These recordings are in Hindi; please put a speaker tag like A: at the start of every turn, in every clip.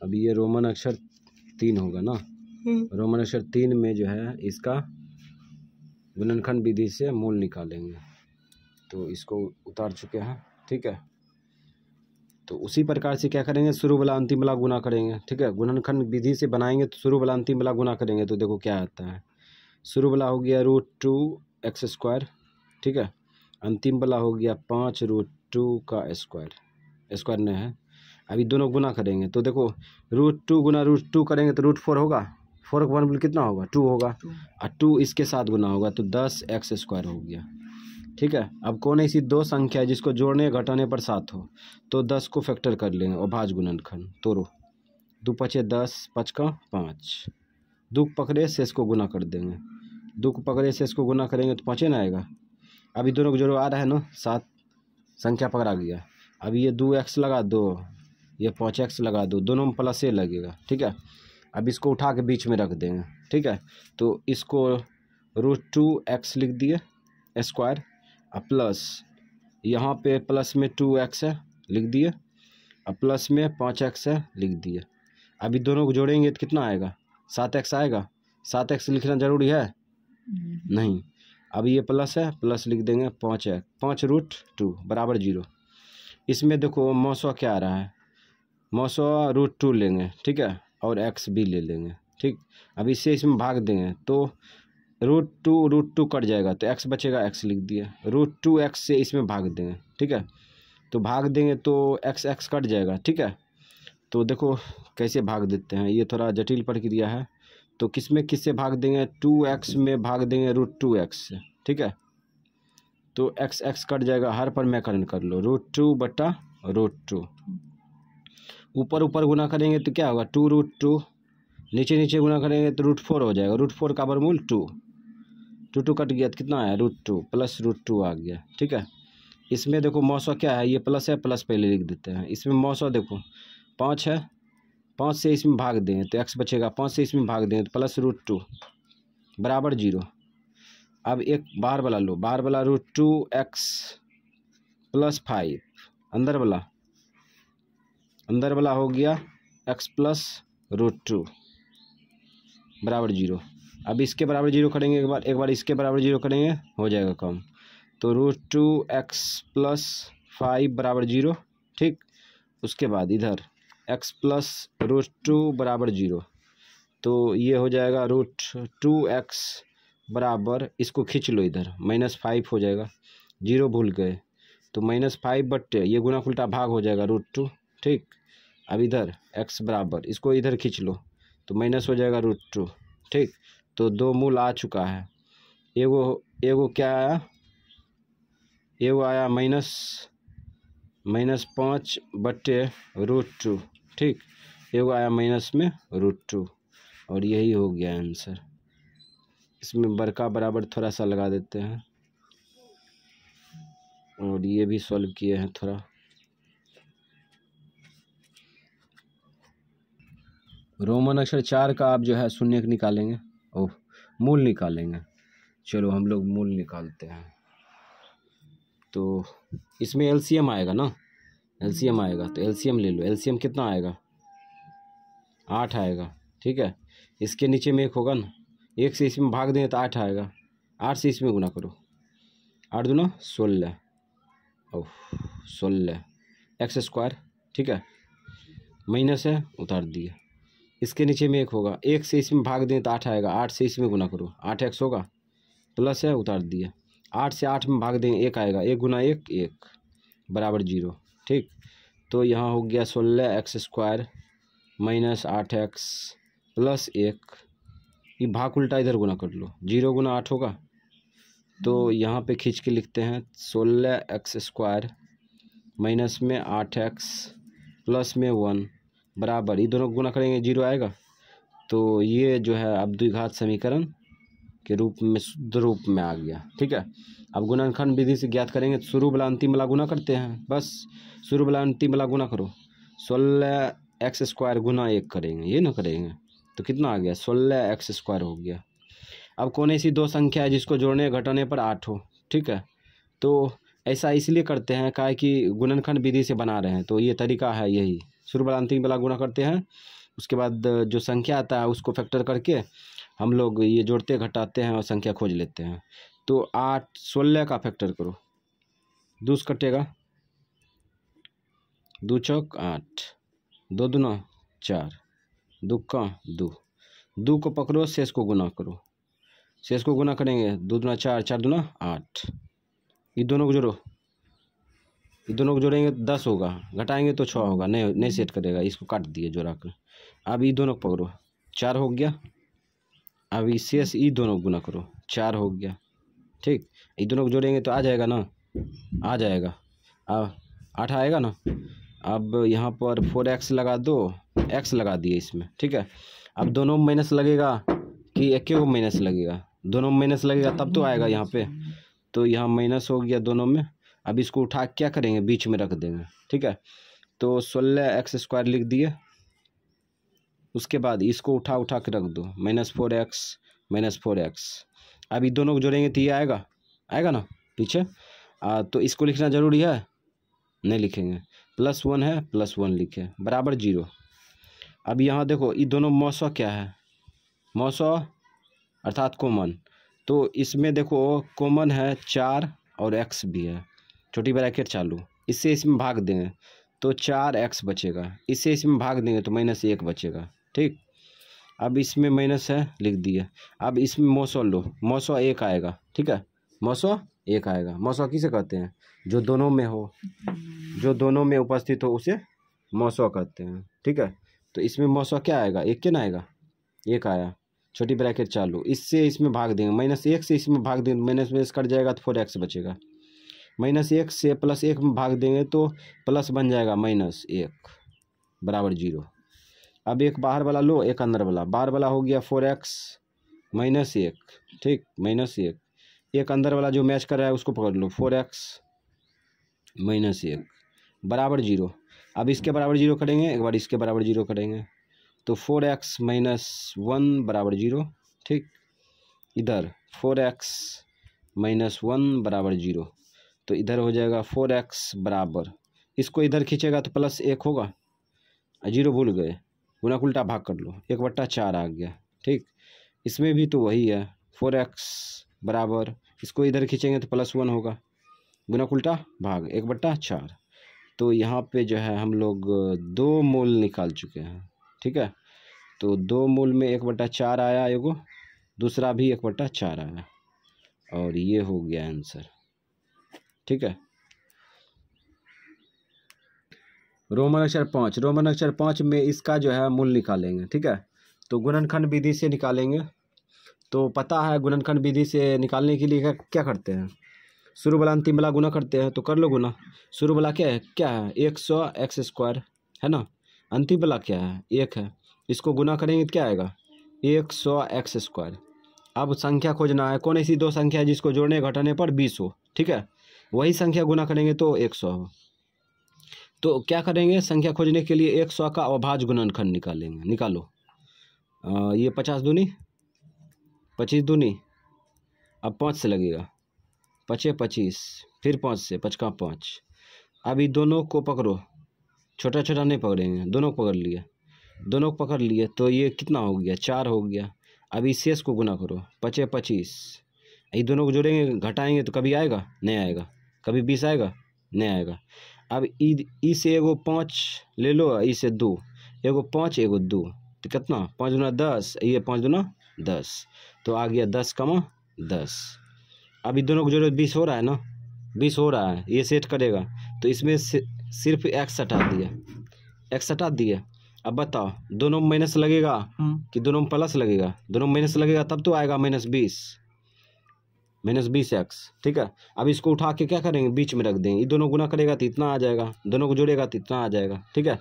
A: अभी ये रोमन अक्षर 3 होगा ना। रोमन अक्षर 3 में जो है इसका गुणनखंड विधि से मूल निकालेंगे। तो इसको उतार चुके हैं, ठीक है। तो उसी प्रकार से क्या करेंगे, शुरू वाला अंतिम वाला गुना करेंगे, ठीक है। गुणनखंड विधि से बनाएंगे तो शुरू वाला अंतिम वाला गुना करेंगे तो देखो क्या आता है। शुरू वाला हो गया √2x², ठीक है। अंतिम वाला हो गया 5√2 का स्क्वायर, स्क्वायर नहीं है। अभी दोनों गुना करेंगे तो देखो √2 गुना √2 करेंगे तो √4 होगा। 4 का वर्गमूल कितना होगा, 2 होगा, और 2 इसके साथ गुना होगा तो 10x² हो गया, ठीक है। अब कौन ऐसी दो संख्या है जिसको जोड़ने घटाने पर 7 हो, तो 10 को फैक्टर कर लेंगे और भाज गुणनखंड। तोड़ो, 2 पचे 10, 5 का 5, 2 पकड़े शेष को गुना कर देंगे, 2 को पकड़े शेष को गुना करेंगे तो 5 ना आएगा। अभी दोनों को जोड़ो, आ रहा है ना 7, संख्या पकड़ा गया। अभी ये 2x लगा दो, ये 5x लगा दो, दोनों में प्लस ए लगेगा, ठीक है। अब इसको उठा के बीच में रख देंगे, ठीक है। तो इसको √2x लिख दिए स्क्वायर, और प्लस यहाँ पे प्लस में 2x है लिख दिए, और प्लस में 5x है लिख दिए। अभी दोनों को जोड़ेंगे तो कितना आएगा, 7x आएगा। 7x लिखना जरूरी है नहीं। अब ये प्लस है, प्लस लिख देंगे 5x, 5√2 बराबर 0। इसमें देखो मौसवा क्या आ रहा है, मौसवा √2 लेंगे, ठीक है, और x भी ले लेंगे, ठीक। अब इससे इसमें भाग देंगे तो √2 कट जाएगा तो x बचेगा, x लिख दिया। √2x से इसमें भाग देंगे, ठीक है। तो भाग देंगे तो x कट जाएगा, ठीक है। तो देखो कैसे भाग देते हैं, ये थोड़ा जटिल प्रक्रिया है। तो किस में किससे भाग देंगे, 2x में भाग देंगे √2x से, ठीक है। तो x कट जाएगा, हर पर व्याकरण कर लो, √2 बटा √2। ऊपर ऊपर गुना करेंगे तो क्या होगा, 2√2, नीचे नीचे गुना करेंगे तो √4 हो जाएगा। √4 का वर्गमूल 2 कट गया तो कितना आया, √2 प्लस √2 आ गया, ठीक है। इसमें देखो मौसवा क्या है, ये प्लस है, प्लस पहले लिख देते हैं। इसमें मौसवा देखो 5 है, 5 से इसमें भाग देंगे तो x बचेगा, 5 से इसमें भाग देंगे तो प्लस √2 बराबर 0। अब एक बाहर वाला लो, बाहर वाला √2x प्लस 5, अंदर वाला हो गया x प्लस √2 बराबर 0। अब इसके बराबर 0 करेंगे, एक बार इसके बराबर 0 करेंगे हो जाएगा कम। तो √2x प्लस 5 बराबर 0, ठीक। उसके बाद इधर x प्लस √2 बराबर 0, तो ये हो जाएगा √2x बराबर, इसको खींच लो इधर, -5 हो जाएगा, 0 भूल गए तो -5 बट्टे ये गुना उल्टा भाग हो जाएगा √2, ठीक। अब इधर x बराबर, इसको इधर खींच लो तो माइनस हो जाएगा √2, ठीक। तो दो मूल आ चुका है, एगो क्या आया, एगो आया -5 बट्टे √2, ठीक। एगो आया माइनस में √2, और यही हो गया आंसर। इसमें बड़का बराबर थोड़ा सा लगा देते हैं, और ये भी सॉल्व किए हैं थोड़ा। रोमन अक्षर 4 का आप जो है शून्य निकालेंगे, ओह मूल निकालेंगे। चलो हम लोग मूल निकालते हैं। तो इसमें एलसीएम आएगा ना, एलसीएम आएगा तो एलसीएम ले लो। एलसीएम कितना आएगा, 8 आएगा, ठीक है। इसके नीचे में 1 होगा ना, 1 से इसमें भाग दें तो 8 आएगा, 8 से इसमें गुना करो, 8 दूना 16, ओह 16 x², ठीक है। माइनस है उतार दिए, इसके नीचे में 1 होगा, 1 से इसमें भाग दें तो 8 आएगा, 8 से इसमें गुना करो, 8x होगा, प्लस है उतार दिए, 8 से 8 में भाग देंगे 1 आएगा, 1 गुना 1 1 बराबर 0, ठीक। तो यहाँ हो गया 16x² माइनस 8x प्लस 1, ये भाग उल्टा इधर गुना कर लो, 0 गुना 8 होगा। तो यहाँ पे खींच के लिखते हैं 16x² माइनस में 8x प्लस में 1 बराबर, ये दोनों गुना करेंगे 0 आएगा। तो ये जो है अब द्विघात समीकरण के रूप में शुद्ध रूप में आ गया, ठीक है। अब गुणनखंड विधि से ज्ञात करेंगे तो शुरू वाला अंतिम वाला गुना करते हैं, बस शुरू वाला अंतिम वाला गुना करो, 16x² गुना 1 करेंगे, ये ना करेंगे तो कितना आ गया, 16x² हो गया। अब कौन ऐसी दो संख्या है जिसको जोड़ने घटाने पर 8 हो, ठीक है। तो ऐसा इसलिए करते हैं क्या कि गुणनखंड विधि से बना रहे हैं, तो ये तरीका है यही। शुरू वाला अंतिम वाला गुना करते हैं, उसके बाद जो संख्या आता है उसको फैक्टर करके हम लोग ये जोड़ते घटाते हैं और संख्या खोज लेते हैं। तो 8 16 का फैक्टर करो, 2 से कटेगा, 2 चौक 8, 2 दूना 4, 2 का 2, 2 को पकड़ो, शेष को गुना करो, शेष को गुना करेंगे 2 दूना 4, 4 दूना 8, ये दोनों को जोड़ो, ये दोनों को जोड़ेंगे 10 होगा, घटाएंगे तो 6 होगा, नहीं सेट करेगा, इसको काट दिए जोड़ा कर। अब ये दोनों को पकड़ो, 4 हो गया, अब इस शेष ये दोनों गुना करो, 4 हो गया, ठीक। ये दोनों को जोड़ेंगे तो आ जाएगा ना, आ जाएगा, अब 8 आएगा ना। अब यहाँ पर 4x लगा दो, x लगा दिए इसमें, ठीक है। अब दोनों में माइनस लगेगा कि एक को माइनस लगेगा, दोनों में माइनस लगेगा तब तो आएगा यहाँ पे, तो यहाँ माइनस हो गया दोनों में। अब इसको उठा क्या करेंगे, बीच में रख देंगे, ठीक है। तो 16x² लिख दिए, उसके बाद इसको उठा के रख दो, -4x। अब ये दोनों को जोड़ेंगे तो ये आएगा, आएगा ना पीछे। तो इसको लिखना जरूरी है, नहीं लिखेंगे, +1 है, +1 लिखे, बराबर 0। अब यहाँ देखो ये दोनों मौसा क्या है, मौसा अर्थात कॉमन, तो इसमें देखो कॉमन है 4 और x भी है, छोटी ब्रैकेट चालू, इससे इसमें भाग देंगे तो 4x बचेगा, इससे इसमें भाग देंगे तो -1 बचेगा, ठीक। अब इसमें माइनस है, लिख दिया। अब इसमें मौसा लो, मौसा 1 आएगा, ठीक है, मौसा 1 आएगा। मौसा किसे कहते हैं, जो दोनों में हो, जो दोनों में उपस्थित हो उसे मौसा कहते हैं, ठीक है। तो इसमें मौसा क्या आएगा, 1 क्या ना आएगा, 1 आया, छोटी ब्रैकेट चालू, इससे इसमें भाग देंगे, -1 से इसमें भाग देंगे, माइनस में कट जाएगा तो 4x बचेगा, -1 से +1 में भाग देंगे तो प्लस बन जाएगा -1 बराबर 0। अब एक बाहर वाला लो, एक अंदर वाला, बाहर वाला हो गया 4x -1, ठीक, -1, एक अंदर वाला जो मैच कर रहा है उसको पकड़ लो, 4x -1 बराबर 0। अब इसके बराबर 0 करेंगे, एक बार इसके बराबर 0 करेंगे तो 4x -1 बराबर 0, ठीक। इधर 4x -1 बराबर 0, तो इधर हो जाएगा 4x बराबर, इसको इधर खींचेगा तो +1 होगा, 0 भूल गए, गुना उल्टा भाग कर लो, 1/4 आ गया, ठीक। इसमें भी तो वही है, 4x बराबर, इसको इधर खींचेंगे तो +1 होगा, गुना उल्टा भाग 1/4। तो यहाँ पे जो है हम लोग 2 मूल निकाल चुके हैं, ठीक है। तो 2 मूल में 1/4 आया एगो, दूसरा भी 1/4 आया, और ये हो गया आंसर, ठीक है। रोमन अक्षर 5, रोमन अक्षर 5 में इसका जो है मूल निकालेंगे, ठीक है। तो गुणनखंड विधि से निकालेंगे, तो पता है गुणनखंड विधि से निकालने के लिए क्या करते हैं, शुरू वाला अंतिम वाला गुना करते हैं, तो कर लो गुना। शुरू वाला क्या है 100x² है ना, अंतिम वाला क्या है 1 है, इसको गुना करेंगे तो क्या आएगा 100x²। अब संख्या खोजना है, कौन ऐसी 2 संख्या है जिसको जोड़ने घटाने पर 20 हो, ठीक है, वही संख्या गुना करेंगे तो 100 हो। तो क्या करेंगे, संख्या खोजने के लिए 100 का अभाज्य गुणनखंड निकालेंगे, निकालो। ये 50 दूनी 25 दूनी, अब 5 से लगेगा, 5 25, फिर 5 से 5 का 5। अब ये दोनों को पकड़ो, छोटा छोटा नहीं पकड़ेंगे, दोनों को पकड़ लिए, दोनों को पकड़ लिए तो ये कितना हो गया 4 हो गया। अब इस शेष को गुना करो, 5 25, ये दोनों को जोड़ेंगे घटाएंगे तो कभी आएगा, नहीं आएगा, कभी 20 आएगा, नहीं आएगा। अब इसे एगो 5 ले लो, इसे 2, एगो 5 एगो 2, तो कितना 5 दूना 10, ये 5 दूना 10, तो आ गया 10 कमा 10। अब दोनों को जोड़ो 20 हो रहा है ना, 20 हो रहा है, ये सेट करेगा तो इसमें सिर्फ x हटा दिया, x हटा दिया। अब बताओ दोनों में माइनस लगेगा कि दोनों में प्लस लगेगा, दोनों में माइनस लगेगा तब तो आएगा -20x, ठीक है। अब इसको उठा के क्या करेंगे, बीच में रख देंगे, ये दोनों गुना करेगा तो इतना आ जाएगा, दोनों को जोड़ेगा तो इतना आ जाएगा, ठीक है।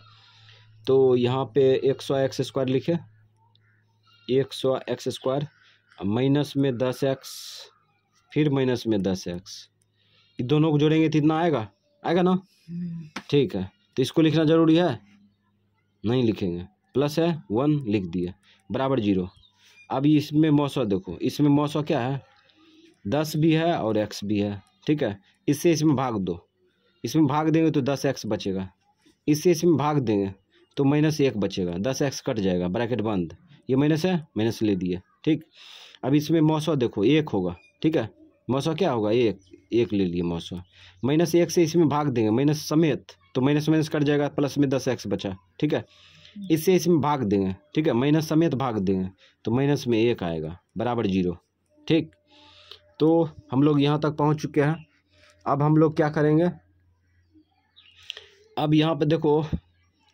A: तो यहाँ पे 100x² लिखे, 100x², माइनस में 10x, फिर माइनस में 10x, ये दोनों को जोड़ेंगे तो इतना आएगा, आएगा ना, ठीक है। तो इसको लिखना जरूरी है, नहीं लिखेंगे, प्लस है 1 लिख दिया, बराबर 0। अब इसमें मौसा देखो, इसमें मौसा क्या है 10 भी है और x भी है, ठीक है। इससे इसमें भाग दो, इसमें भाग देंगे तो 10x बचेगा, इससे इसमें भाग देंगे तो -1 बचेगा, 10x कट जाएगा, ब्रैकेट बंद, ये माइनस है, माइनस ले दिए, ठीक। अब इसमें मौसौ देखो 1 होगा, ठीक है, मौसौ क्या होगा 1 ले लिए मौसौ, -1 से इसमें भाग देंगे माइनस समेत, तो माइनस माइनस कट जाएगा, प्लस में 10x बचा, ठीक है। इससे इसमें भाग देंगे, ठीक है, माइनस समेत भाग देंगे, तो माइनस में 1 आएगा बराबर 0, ठीक। तो हम लोग यहाँ तक पहुँच चुके हैं। अब हम लोग क्या करेंगे, अब यहाँ पे देखो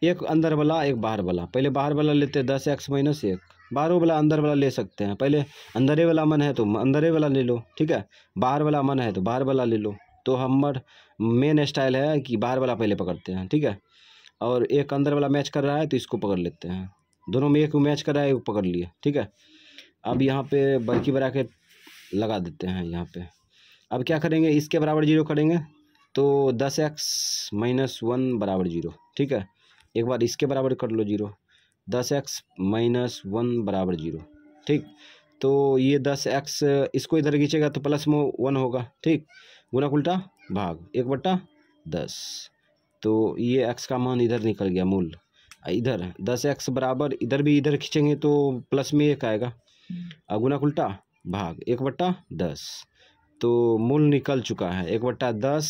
A: एक अंदर वाला एक बाहर वाला, पहले बाहर वाला लेते हैं 10x - 1, बाहर वाला अंदर वाला ले सकते हैं, पहले अंदरे वाला मन है तो अंदरे वाला ले लो, ठीक है, बाहर वाला मन है तो बाहर वाला ले लो। तो हमार मेन स्टाइल है कि बाहर वाला पहले पकड़ते हैं, ठीक है, और एक अंदर वाला मैच कर रहा है तो इसको पकड़ लेते हैं, दोनों में एक मैच कर रहा है, एक पकड़ लिए, ठीक है। अब यहाँ पे बल्कि ब्रैकेट लगा देते हैं यहाँ पे। अब क्या करेंगे, इसके बराबर 0 करेंगे तो 10x - 1 बराबर 0, ठीक है। एक बार इसके बराबर कर लो 0, 10x - 1 बराबर 0, ठीक। तो ये 10x इसको इधर खींचेगा तो प्लस में 1 होगा, ठीक, गुना उल्टा भाग 1/10, तो ये x का मान इधर निकल गया मूल, इधर 10x बराबर इधर भी इधर खींचेंगे तो प्लस में 1 आएगा, गुना उल्टा भाग 1/10, तो मूल निकल चुका है 1/10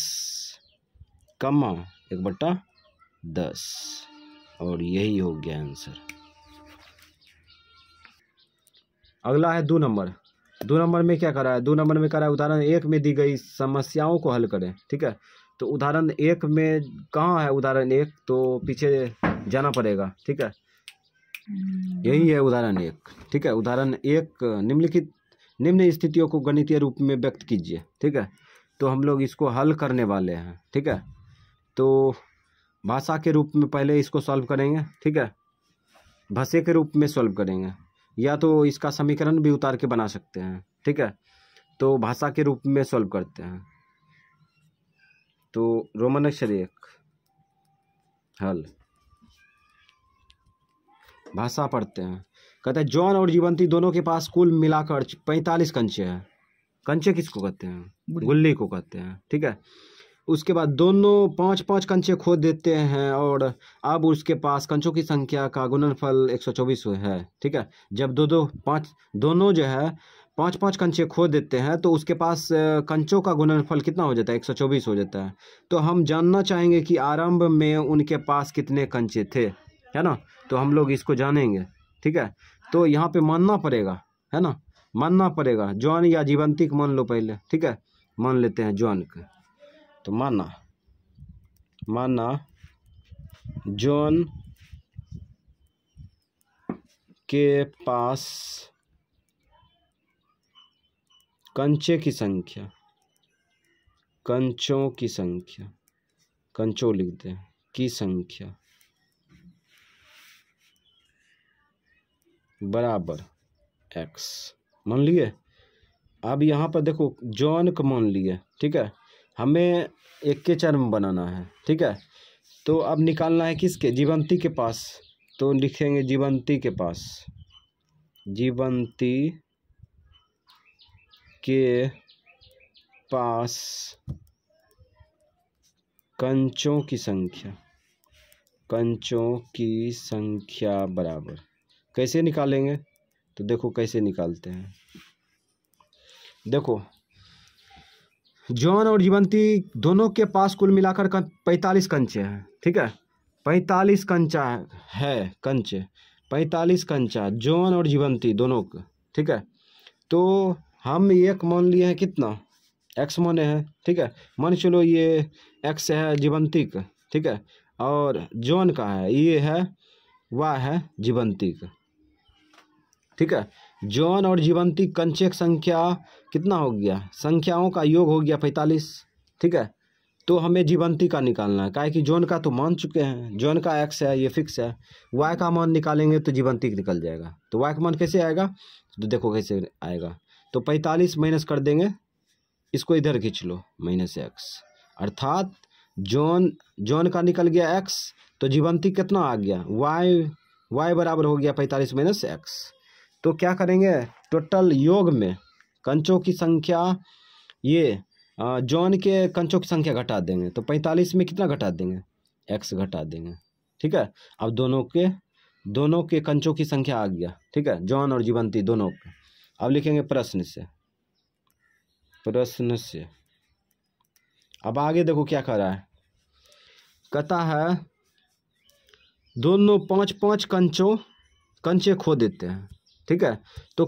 A: कमा 1/10, और यही हो गया आंसर। अगला है 2 नंबर। 2 नंबर में क्या करा है, 2 नंबर में करा है उदाहरण 1 में दी गई समस्याओं को हल करें, ठीक है। तो उदाहरण 1 में कहाँ है उदाहरण 1, तो पीछे जाना पड़ेगा, ठीक है, यही है उदाहरण 1, ठीक है। उदाहरण 1 निम्नलिखित निम्न स्थितियों को गणितीय रूप में व्यक्त कीजिए, ठीक है। तो हम लोग इसको हल करने वाले हैं, ठीक है। तो भाषा के रूप में पहले इसको सॉल्व करेंगे, ठीक है, भाषा के रूप में सॉल्व करेंगे, या तो इसका समीकरण भी उतार के बना सकते हैं, ठीक है। तो भाषा के रूप में सॉल्व करते हैं। तो रोमन अक्षर 1 हल, भाषा पढ़ते हैं। कहते हैं जॉन और जीवंती दोनों के पास कुल मिलाकर 45 कंचे हैं। कंचे किसको कहते हैं, गुल्ली को कहते हैं, ठीक है। उसके बाद दोनों 5-5 कंचे खोद देते हैं और अब उसके पास कंचों की संख्या का गुणनफल 124 है, ठीक है। जब दोनों जो है 5-5 कंचे खोद देते हैं तो उसके पास कंचों का गुणनफल कितना हो जाता है, 124 हो जाता है। तो हम जानना चाहेंगे कि आरंभ में उनके पास कितने कंचे थे, है ना। तो हम लोग इसको जानेंगे, ठीक है। तो यहाँ पे मानना पड़ेगा, है ना, मानना पड़ेगा जॉन या जीवंती को मान लो पहले, ठीक है, मान लेते हैं जॉन का। तो माना जॉन के पास कंचों की संख्या कंचों लिखते हैं की संख्या बराबर x मान लिए। अब यहाँ पर देखो जॉन को मान लिए, ठीक है, हमें एक के चर में बनाना है, ठीक है। तो अब निकालना है किसके, जीवंती के पास। तो लिखेंगे जीवंती के पास कंचों की संख्या बराबर, कैसे निकालेंगे तो देखो कैसे निकालते हैं। देखो जॉन और जीवंती दोनों के पास कुल मिलाकर 45 कंचे हैं, ठीक है, 45 कंचा है कंचे, 45 कंचा जॉन और जीवंती दोनों का, ठीक है। तो हम एक मान लिए हैं कितना, x माने हैं, ठीक है, मान चलो ये x है जीवंती का, ठीक है, और जॉन का है ये है y है जीवंती का, ठीक है। जॉन और जीवंती कंचे की संख्या कितना हो गया, संख्याओं का योग हो गया 45, ठीक है। तो हमें जीवंती का निकालना है, काहे कि जॉन का तो मान चुके हैं, जॉन का x है ये फिक्स है, y का मान निकालेंगे तो जीवंती निकल जाएगा। तो y का मान कैसे आएगा, तो देखो कैसे आएगा, तो 45 माइनस कर देंगे, इसको इधर खींच लो -x, अर्थात जॉन का निकल गया x, तो जीवंती कितना आ गया y बराबर हो गया 45 - x। तो क्या करेंगे, टोटल योग में कंचों की संख्या, ये जॉन के कंचों की संख्या घटा देंगे, तो 45 में कितना घटा देंगे, x घटा देंगे, ठीक है। अब दोनों के कंचों की संख्या आ गया, ठीक है, जॉन और जीवंती दोनों का। अब लिखेंगे प्रश्न से। अब आगे देखो क्या कर रहा है, कहता है दोनों 5-5 कंचे खो देते हैं, ठीक है। तो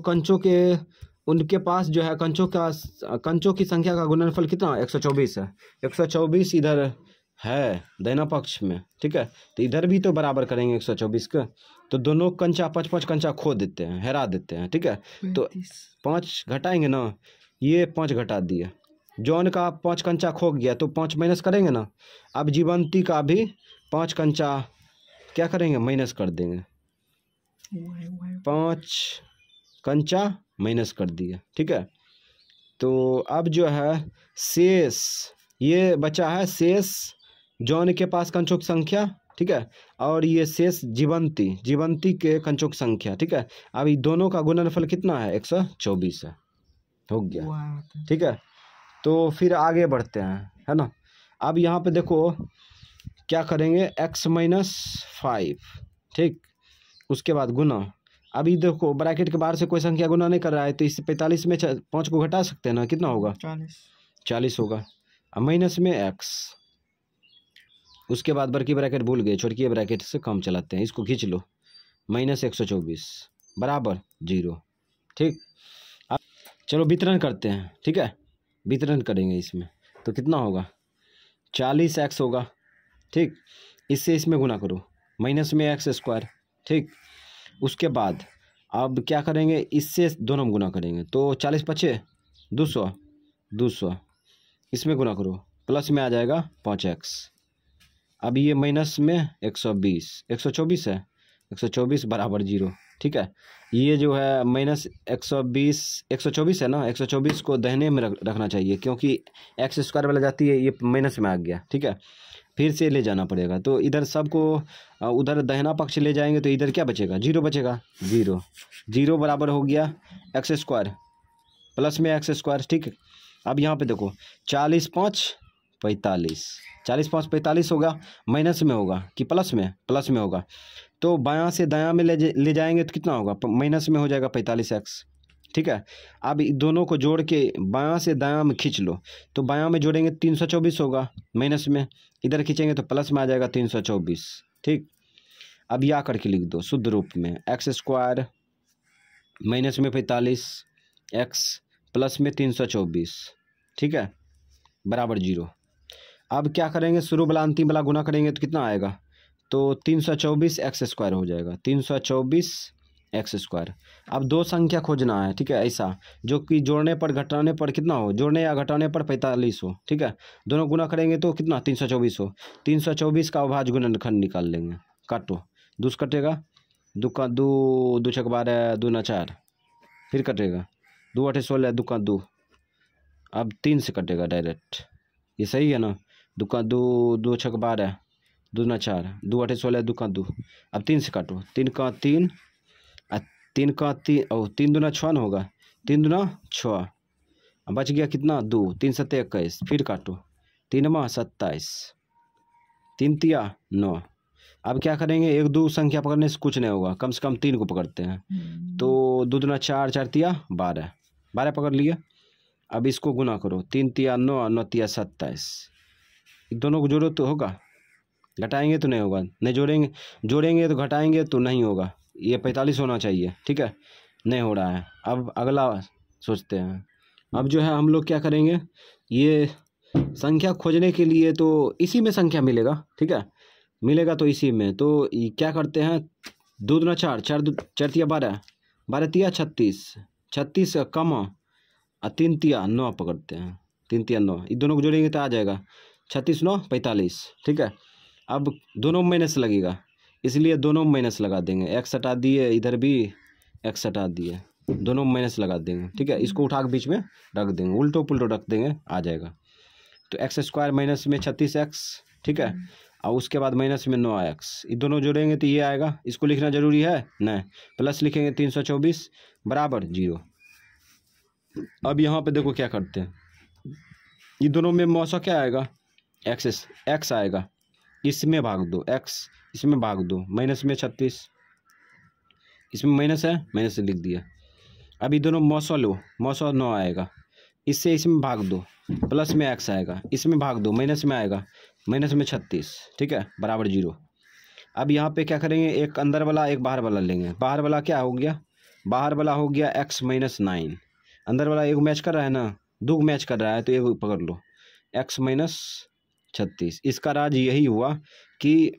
A: उनके पास जो है कंचों की संख्या का गुणनफल कितना 124 है। 124 इधर है दाहिना पक्ष में, ठीक है। तो इधर भी तो बराबर करेंगे 124 का। तो दोनों कंचा 5-5 कंचा खो देते हैं, हेरा देते हैं, ठीक है। तो 5 घटाएंगे ना, ये 5 घटा दिए, जॉन का 5 कंचा खो गया तो 5 माइनस करेंगे ना। अब जीवंती का भी 5 कंचा क्या करेंगे, माइनस कर देंगे, 5 कंचा माइनस कर दिए, ठीक है। तो अब जो है शेष ये बचा है, शेष जॉन के पास कंचों की संख्या, ठीक है, और ये शेष जीवंती के कंचों की संख्या, ठीक है। अब ये दोनों का गुणनफल कितना है 124 है, हो गया, ठीक है। तो फिर आगे बढ़ते हैं, है ना। अब यहाँ पे देखो क्या करेंगे, x - 5, ठीक, उसके बाद गुना। अभी देखो ब्रैकेट के बाहर से कोई संख्या गुना नहीं कर रहा है, तो इस 45 में 5 को घटा सकते हैं ना, कितना होगा 40 होगा। अब माइनस में x, उसके बाद बड़की ब्रैकेट भूल गए, छोटकी ब्रैकेट से कम चलाते हैं, इसको खींच लो, -124 बराबर 0, ठीक। अब चलो वितरण करते हैं, ठीक है, वितरण करेंगे इसमें तो कितना होगा 40x होगा, ठीक। इससे इसमें गुना करो, माइनस में x², ठीक। उसके बाद अब क्या करेंगे, इससे दोनों में गुना करेंगे तो 40×5 200, इसमें गुना करो, प्लस में आ जाएगा 5x। अब ये माइनस में 124 है, 124 बराबर 0, ठीक है। ये जो है -124 है ना, 124 को दाहिने में रखना चाहिए, क्योंकि x² वाला जाती है, ये माइनस में आ गया, ठीक है। फिर से ले जाना पड़ेगा, तो इधर सबको उधर दाहिना पक्ष ले जाएंगे तो इधर क्या बचेगा, 0 बचेगा, 0 बराबर हो गया x² प्लस में x², ठीक है। अब यहाँ पे देखो 40×5 = 45 होगा, माइनस में होगा कि प्लस में होगा, तो बायां से दायां में ले जाएंगे तो कितना होगा, माइनस में हो जाएगा 45x, ठीक है। अब दोनों को जोड़ के बायां से दायां में खींच लो, तो बायां में जोड़ेंगे 324 होगा, माइनस में इधर खींचेंगे तो प्लस में आ जाएगा 324, ठीक। अब या करके लिख दो शुद्ध रूप में, x² माइनस में 45 x प्लस में 324, ठीक है, बराबर 0। अब क्या करेंगे, शुरू वाला अंतिम वाला गुना करेंगे तो कितना आएगा, तो 324x² हो जाएगा, 324x²। अब दो संख्या खोजना है, ठीक है, ऐसा जो कि जोड़ने पर घटाने पर कितना हो, जोड़ने या घटाने पर 45 हो, ठीक है। दोनों गुना करेंगे तो कितना 324 हो, 324 का अभाज्य गुणनखंड निकाल लेंगे, काटो, 2 कटेगा, 2 का 2, 2 × 12, 2 × 4, फिर कटेगा 2 × 8 = 16, 2 का 2, अब 3 से कटेगा डायरेक्ट, ये सही है ना, 2 का 2, 2 × 12, 2 × 4, 2 × 8 = 16, 2 का 2, अब 3 से काटो, 3 का 3 3 का 3 और 3 दूना 6 न होगा, 3 दूना 6, अब बच गया कितना 2, 3 × 7 = 21, फिर काटो, 3 × 27, 3 × 3 = 9। अब क्या करेंगे, 1 2 संख्या पकड़ने से कुछ नहीं होगा, कम से कम 3 को पकड़ते हैं, तो 2 दूना 4, 4 × 3 = 12 पकड़ लिए। अब इसको गुना करो, 3 × 3 = 9, 9 × 3 = 27, दोनों को जोड़ो तो होगा, घटाएंगे तो नहीं होगा, नहीं जोड़ेंगे तो घटाएंगे तो नहीं होगा, ये 45 होना चाहिए, ठीक है, नहीं हो रहा है। अब अगला सोचते हैं, अब जो है हम लोग क्या करेंगे, ये संख्या खोजने के लिए तो इसी में संख्या मिलेगा, ठीक है, मिलेगा तो इसी में, तो क्या करते हैं, 2 दूना 4, 4 × 3 = 12, 12 × 3 = 36, 36 कम और 3 × 3 = 9 पकड़ते हैं, 3 × 3 = 9, इन दोनों को जोड़ेंगे तो आ जाएगा 36 × 9 = 45, ठीक है। अब दोनों में माइनस लगेगा, इसलिए दोनों में माइनस लगा देंगे, x हटा दिए, इधर भी x हटा दिए, दोनों में माइनस लगा देंगे, ठीक है। इसको उठा के बीच में रख देंगे, उल्टो पुल्टो रख देंगे, आ जाएगा। तो x² माइनस में 36x, ठीक है, और उसके बाद माइनस में 9x, ये दोनों जोड़ेंगे तो ये आएगा, इसको लिखना जरूरी है नहीं, प्लस लिखेंगे 324 बराबर 0। अब यहाँ पे देखो क्या करते हैं, ये दोनों में मौसा क्या आएगा, x आएगा, इसमें भाग दो, x इसमें भाग दो, माइनस में 36, इसमें माइनस है, माइनस से लिख दिया। अभी दोनों मौसौ लो, मौसौ 9 आएगा, इससे इसमें भाग दो, प्लस में x आएगा, इसमें भाग दो, माइनस में आएगा, माइनस में 36, ठीक है, बराबर 0। अब यहाँ पे क्या करेंगे, एक अंदर वाला एक बाहर वाला लेंगे। बाहर वाला क्या हो गया, बाहर वाला हो गया x माइनस 9, अंदर वाला एक मैच कर रहा है ना, दो मैच कर रहा है, तो एक पकड़ लो, x माइनस 36। इसका राज यही हुआ कि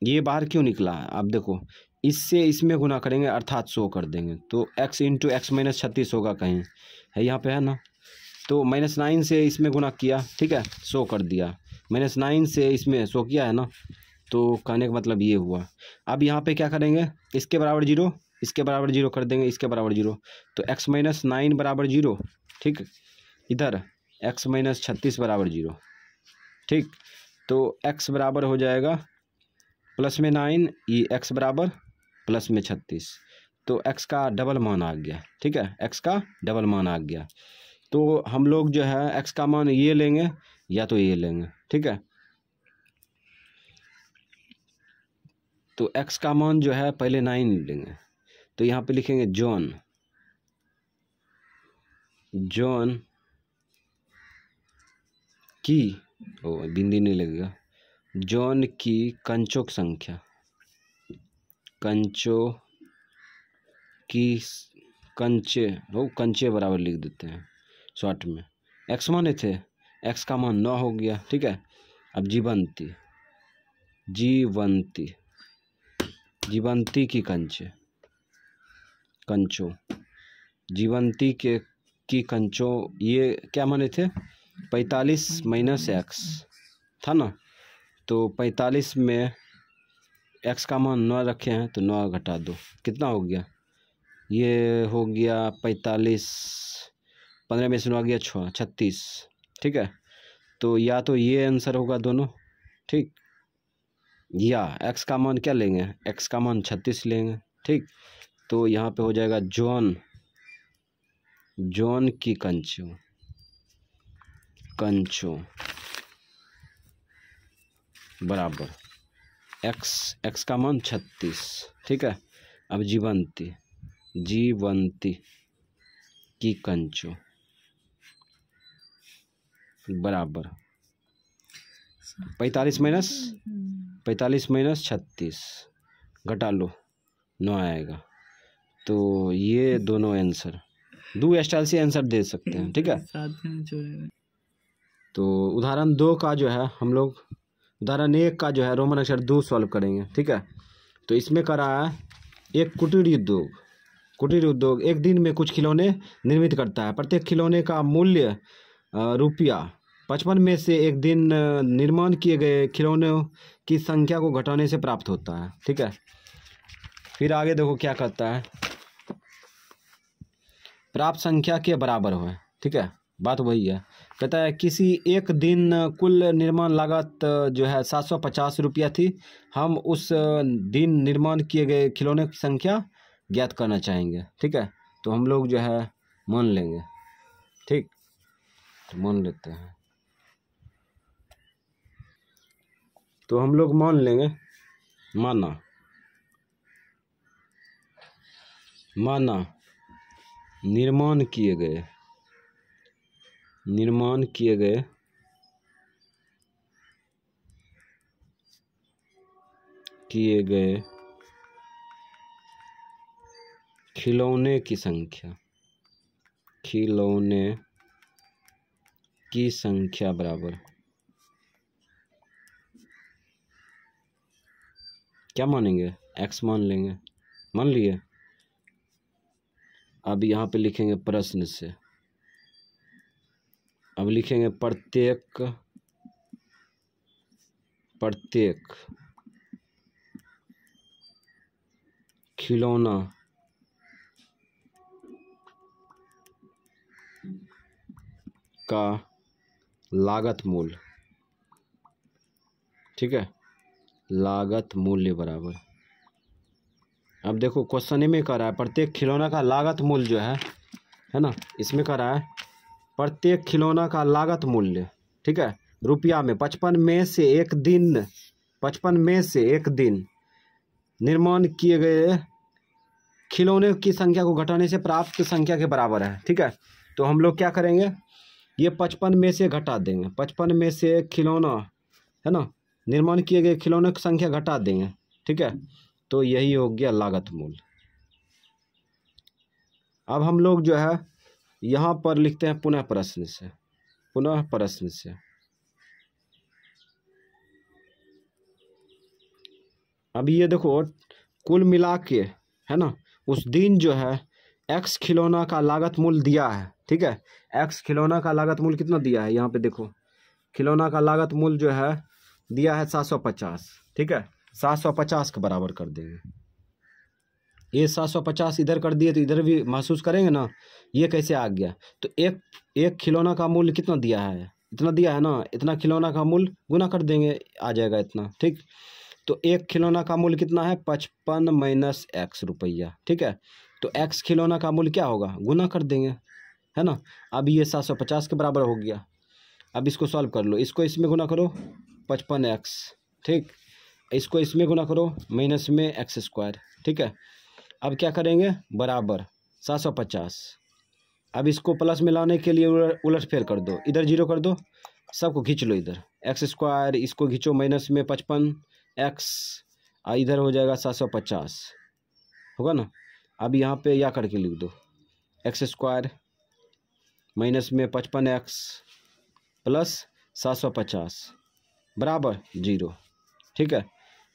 A: ये बाहर क्यों निकला है। अब देखो, इससे इसमें गुना करेंगे अर्थात 100 कर देंगे, तो x इंटू एक्स माइनस 36 होगा, कहीं है यहाँ पे है ना, तो -9 से इसमें गुना किया, ठीक है, 100 कर दिया, -9 से इसमें 100 किया है ना, तो कहने का मतलब ये हुआ। अब यहाँ पे क्या करेंगे, इसके बराबर 0, इसके बराबर 0 कर देंगे, इसके बराबर 0, तो x माइनस 9 बराबर 0, ठीक, इधर x माइनस 36 बराबर 0, ठीक, तो x बराबर हो जाएगा प्लस में 9, ये x बराबर प्लस में 36, तो x का डबल मान आ गया, ठीक है, x का डबल मान आ गया। तो हम लोग जो है x का मान ये लेंगे या तो ये लेंगे, ठीक है, तो x का मान जो है पहले 9 लेंगे, तो यहाँ पे लिखेंगे जॉन, जॉन की, ओ बिंदी नहीं लगेगा, जॉन की कंचों की संख्या, कंचों की, कंचे हो, कंचे बराबर लिख देते हैं शॉर्ट में, x माने थे, x का मान 9 हो गया, ठीक है। अब जीवंती, जीवंती, जीवंती की कंचे, कंचों, जीवंती के की कंचों, ये क्या माने थे, 45 माइनस x था ना, तो 45 में x का मान 9 रखे हैं, तो 9 घटा दो, कितना हो गया, ये हो गया 45, 15 में से 9 गया 6, 36, ठीक है, तो या तो ये आंसर होगा दोनों, ठीक, या x का मान क्या लेंगे, x का मान 36 लेंगे, ठीक, तो यहाँ पे हो जाएगा जॉन, जॉन की कंचों, कंचों बराबर x का मान 36, ठीक है। अब जीवंती, जीवंती की कंचों बराबर 45 माइनस 36 घटा लो, 9 आएगा, तो ये दोनों आंसर, दो स्टाइल से आंसर दे सकते हैं, ठीक है। तो उदाहरण 2 का जो है हम लोग, उदाहरण 1 का जो है रोमन अक्षर 2 सॉल्व करेंगे, ठीक है। तो इसमें करा है, एक कुटीर उद्योग, कुटीर उद्योग एक दिन में कुछ खिलौने निर्मित करता है, प्रत्येक खिलौने का मूल्य रुपया 55 में से एक दिन निर्माण किए गए खिलौनों की संख्या को घटाने से प्राप्त होता है, ठीक है। फिर आगे देखो क्या करता है, प्राप्त संख्या के बराबर हो, ठीक है, बात वही है। कहता है किसी एक दिन कुल निर्माण लागत जो है 750 रुपया थी, हम उस दिन निर्माण किए गए खिलौने की संख्या ज्ञात करना चाहेंगे, ठीक है। तो हम लोग जो है मान लेंगे, ठीक, तो मान लेते हैं, तो हम लोग मान लेंगे, माना, माना निर्माण किए गए, निर्माण किए गए खिलौने की संख्या, खिलौने की संख्या बराबर क्या मानेंगे, x मान लेंगे, मान लिए। अब यहाँ पे लिखेंगे प्रश्न से, अब लिखेंगे प्रत्येक, प्रत्येक खिलौना का लागत मूल्य, ठीक है, लागत मूल्य बराबर। अब देखो क्वेश्चन में कह रहा है प्रत्येक खिलौना का लागत मूल्य जो है ना, इसमें कह रहा है प्रत्येक खिलौना का लागत मूल्य, ठीक है, रुपया में 55 में से एक दिन, 55 में से एक दिन निर्माण किए गए खिलौने की संख्या को घटाने से प्राप्त संख्या के बराबर है। ठीक है, तो हम लोग क्या करेंगे, ये 55 में से घटा देंगे, 55 में से खिलौना है ना, निर्माण किए गए खिलौने की संख्या घटा देंगे। ठीक है, तो यही हो गया लागत मूल। अब हम लोग जो है यहाँ पर लिखते हैं पुनः प्रश्न से, पुनः प्रश्न से। अब ये देखो कुल मिला के है ना, उस दिन जो है एक्स खिलौना का लागत मूल्य दिया है। ठीक है, एक्स खिलौना का लागत मूल्य कितना दिया है, यहाँ पे देखो खिलौना का लागत मूल्य जो है दिया है 750। ठीक है, 750 के बराबर कर देंगे। ये 750 इधर कर दिए तो इधर भी महसूस करेंगे ना, ये कैसे आ गया, तो एक खिलौना का मूल्य कितना दिया है, इतना दिया है ना, इतना खिलौना का मूल्य गुना कर देंगे, आ जाएगा इतना। ठीक, तो एक खिलौना का मूल्य कितना है, 55 माइनस एक्स रुपया। ठीक है, तो एक्स खिलौना का मूल्य क्या होगा, गुना कर देंगे, है ना। अब ये 750 के बराबर हो गया। अब इसको सॉल्व कर लो, इसको इसमें गुना करो 55x। ठीक, इसको इसमें गुना करो माइनस में एक्स स्क्वायर। ठीक है, अब क्या करेंगे, बराबर 750। अब इसको प्लस में लाने के लिए उलट फेर कर दो, इधर जीरो कर दो, सबको खींच लो इधर, एक्स स्क्वायर इसको खींचो माइनस में 55x, इधर हो जाएगा 750 होगा ना। अब यहाँ पे या करके लिख दो, एक्स स्क्वायर माइनस में 55x प्लस 750 बराबर 0। ठीक है,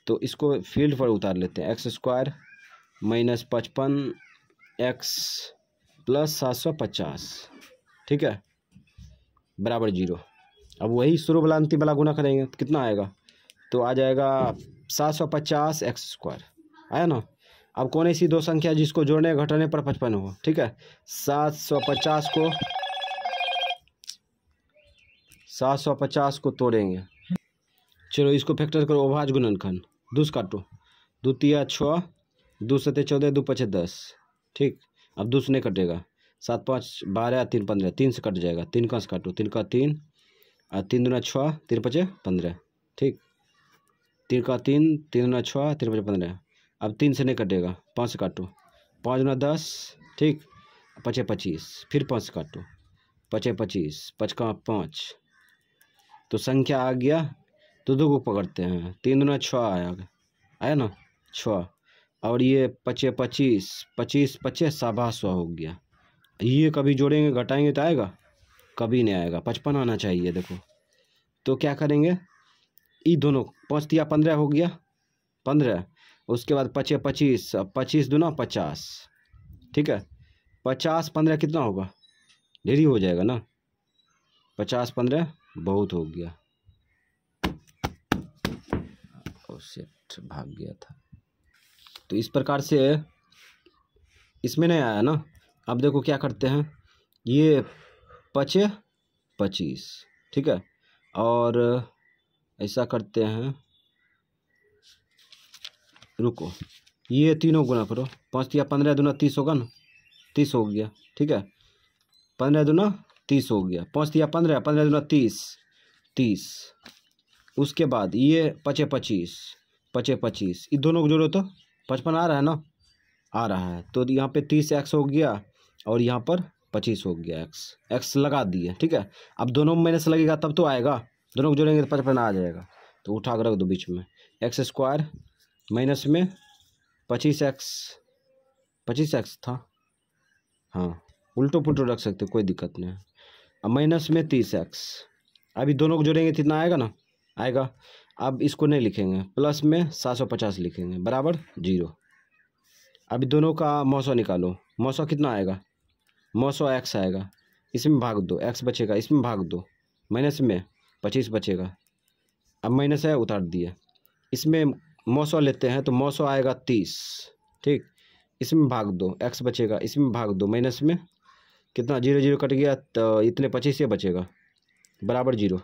A: तो इसको फील्ड पर उतार लेते हैं, x square minus 55x plus 750। ठीक है, बराबर 0। अब वही शुरू वाला अंतिम वाला गुना करेंगे तो कितना आएगा, तो आ जाएगा 750 एक्स स्क्वायर, आया ना। अब कौन ऐसी दो संख्या जिसको जोड़ने घटाने पर 55 हो। ठीक है, 750 को तोड़ेंगे, चलो इसको फैक्टर करो, अभाज्य गुणनखंड, दूस काटो, 2 तिया 6, 2 सते 14, 2 पचे 10। ठीक, अब 2 से नहीं कटेगा, 7 5 12, 3 15, 3 से कट जाएगा, 3 का से काटो, 3 का 3 और 3 दूना 6, 3 पचे 15। ठीक, 3 का 3, 3 दूना 6, 3 पचे 15। अब 3 से नहीं कटेगा, 5 से काटो, 5 दूना 10। ठीक, पचे 25, फिर 5 से काटो, पचे 25, 5 का 5, तो संख्या आ गया, तो 2 को पकड़ते हैं, 3 दूना 6 आया ना 6, और ये पचे 25, 25 पचे 700 हो गया। ये कभी जोड़ेंगे घटाएंगे तो आएगा, कभी नहीं आएगा, 55 आना चाहिए। देखो तो क्या करेंगे, ये दोनों 5 तिया 15 हो गया, 15, उसके बाद पचे 25, 25 दूना 50। ठीक है, 50 15 कितना होगा, ढेरी हो जाएगा ना, 50 15 बहुत हो गया। सेट भाग गया था, तो इस प्रकार से इसमें नहीं आया ना। अब देखो क्या करते हैं, ये पचे 25। ठीक है, और ऐसा करते हैं, रुको, ये तीनों गुना करो, 5 या 15 दूना 30 होगा ना, 30 हो गया। ठीक है, 15 दूना 30 हो गया, 5 या 15, 15 दूना 30, 30। उसके बाद ये पचे 25, पचे 25, ये दोनों को जोड़ो तो 55 आ रहा है ना, आ रहा है, तो यहाँ पे 30x हो गया और यहाँ पर 25 हो गया, x लगा दिए। ठीक है, अब दोनों में माइनस लगेगा तब तो आएगा, दोनों को जोड़ेंगे तो 55 आ जाएगा, तो उठा कर रख दो बीच में, एक्स स्क्वायर माइनस में 25x था, हाँ उल्टो पुल्टो रख सकते, कोई दिक्कत नहीं है। अब माइनस में 30x, अभी दोनों को जोड़ेंगे कितना आएगा ना, आएगा। अब इसको नहीं लिखेंगे, प्लस में 750 लिखेंगे, बराबर 0। अभी दोनों का मौसो निकालो, मौसो कितना आएगा, मौसो x आएगा, इसमें भाग दो, x बचेगा, इसमें भाग दो, माइनस में 25 बचेगा। अब माइनस है उतार दिए, इसमें मौसो लेते हैं तो मौसो आएगा 30। ठीक, इसमें भाग दो, x बचेगा, इसमें भाग दो, माइनस में कितना 0 0 कट गया, तो इतने 25 से बचेगा, बराबर 0।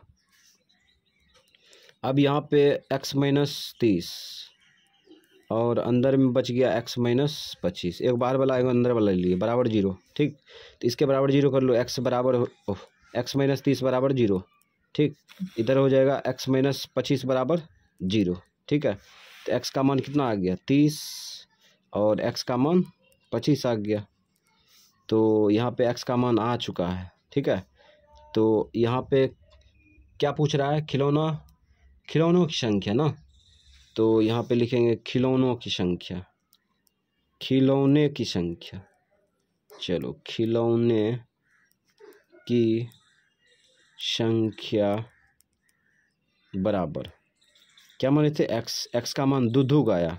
A: अब यहाँ पे x माइनस 30 और अंदर में बच गया x माइनस 25, एक बाहर वाला आएगा अंदर वाला ले लिए, बराबर 0। ठीक, तो इसके बराबर 0 कर लो, x बराबर x माइनस 30 बराबर 0। ठीक, इधर हो जाएगा x माइनस 25 बराबर 0। ठीक है, तो एक्स का मान कितना आ गया 30 और एक्स का मान 25 आ गया। तो यहाँ पे एक्स का मान आ चुका है, ठीक है। तो यहाँ पे क्या पूछ रहा है, खिलौनों की संख्या ना, तो यहाँ पे लिखेंगे खिलौनों की संख्या, खिलौने की संख्या। चलो, खिलौने की संख्या बराबर क्या माने थे, एक्स का मान दुधुग आया,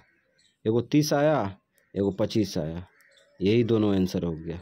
A: एगो 30 आया एगो 25 आया, यही दोनों आंसर हो गया।